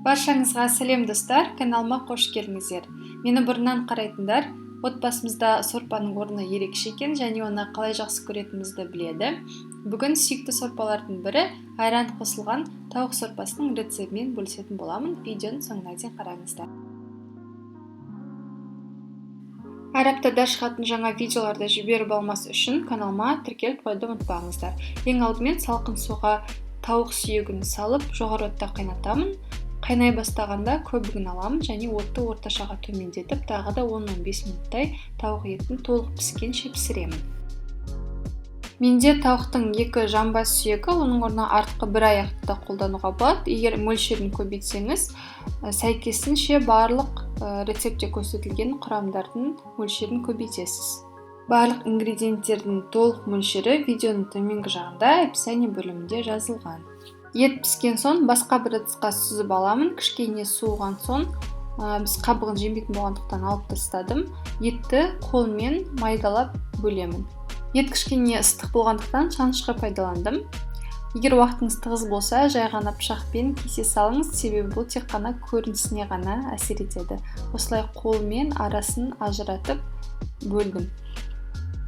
Баршаңызға сәлем достар, каналыма қош келдіңіздер. Мені бұрыннан қарайтындар, отбасымызда сорпаның орны ерекше екен және оны қалай жақсы көретінімізді біледі. Бүгін сүйікті сорпалардың бірі айран қосылған тауық сорпасының рецептімен бөлісетін боламын. Видеоның соңына дейін қараңыздар. Әр аптада шығатын жаңа видеоларды жіберіп алмас үшін каналыма тіркеліп қойды ұмытпаңыздар. Ең алдымен салқын суға тауық сүйегін салып, жоғары отта қайнатамын. Қайнай бастағанда көбігін аламын және отты орташаға төмендетіп, тағы да 10-15 минуттай тауық етін толық піскенше пісіремін. Менде тауықтың 2 жамбас сүйегі, оның орнына артқы бір аяқты да қолдануға болады. Егер мөлшерін көбейтсеңіз, сәйкесінше барлық рецептте көрсетілген құрамдардың мөлшерін көбейтесіз. Барлық ингредиенттердің толық мөлшері видеоның төменгі жағында описание бөлімінде жазылған. Ет піскен соң басқа бір ыдысқа сүзіп аламын. Кішкене суыған соң біз қабығын жемейтін болғандықтан алып тастадым. Етті қолмен майдалап бөлемін. Ет кішкене ыстық болғандықтан шанышқы пайдаландым. Егер уақытыңыз тығыз болса, жай ғана пышақпен кесе салыңыз, себебі бұл тек қана көрінісіне ғана әсер етеді. Осылай қолмен арасын ажыратып бөлдім.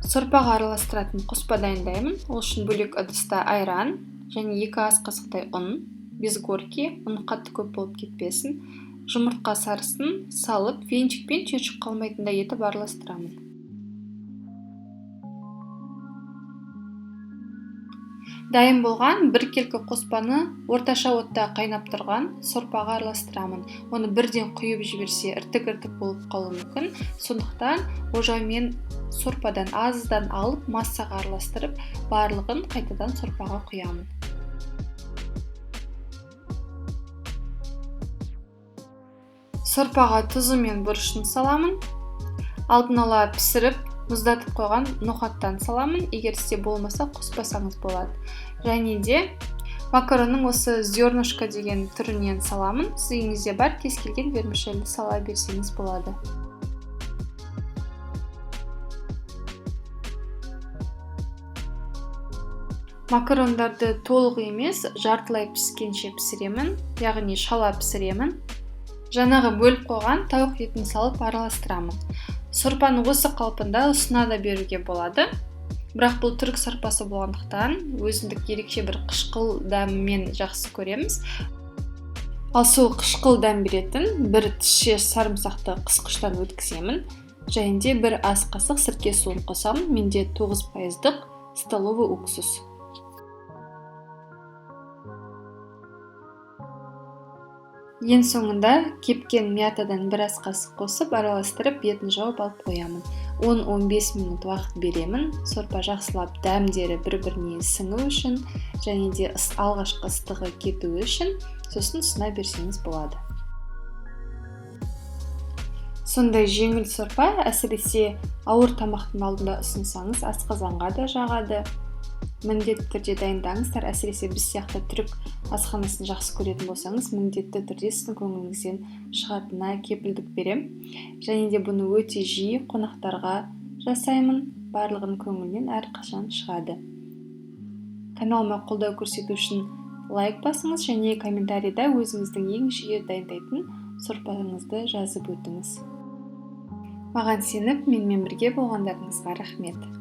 Сорпаға араластыратын қоспа дайындаймын. Ол үшін бөлек ыдыста айран және 2 ас қасықтай ұн, без горки, ұн қатты көп болып кетпесін, жұмыртқа сарысын салып, венчикпен түйіршік қалмайтындай етіп араластырамын. Дайын болған бір келкі қоспаны орташа отта қайнап тұрған сорпаға араластырамын. Оны бірден құйып жіберсе іртік-іртік болып қалуы мүмкін. Сондықтан ожаумен сорпадан аздан алып массаға араластырып, барлығын қайтадан сорпаға құямын. Сорпаға тұзы мен бұрышын саламын. Алдын ала пісіріп, мұздатып қойған ноқаттан саламын. Егер сізде болмаса, қоспасаңыз болады. Және де макаронның осы зернышко деген түрінен саламын. Сізде бар, кез келген вермишельді сала берсеңіз болады. Макарондарды толық емес, жартылай піскенше пісіремін, яғни шала пісіремін. Жаңағы бөліп қойған тауық етін салып араластырамын. Сорпаны осы қалпында ұсына да беруге болады. Бірақ бұл түрік сорпасы болғандықтан өзіндік ерекше бір қышқыл дәмімен жақсы көреміз. Ал сол қышқыл дәм беретін бір тіше сарымсақты қысқыштан өткіземін. Және де бір ас қасық сірке суын қосамын. Менде 9% столовый уксус. Ең соңында кепкен мятадан бір ас қасық қосып, араластырып, бетін жауып алып қоямын. 10-15 минут уақыт беремін. Сорпа жақсылап дәмдері бір-біріне сіңу үшін, және де алғашқы ыстығы кету үшін, сосын ұсына берсеңіз болады. Сондай жеңіл сорпа, әсіресе ауыр тамақтың алдында ұсынсаңыз, асқазанға да жағады. Міндетті түрде дайындаңыздар, әсіресе біз сияқты түрік асханасын жақсы көретін болсаңыз, міндетті түрде сіздің көңіліңізден шығатынына кепілдік берем. Және де бұны өте жиі қонақтарға жасаймын, барлығын көңілінен әрқашан шығады. Каналыма қолдау көрсету үшін лайк басыңыз және комментарийда өзіңіздің ең жиі дайындайтын сорпаңызды жазып өтіңіз. Маған сеніп, менімен бірге болғандарыңызға рахмет.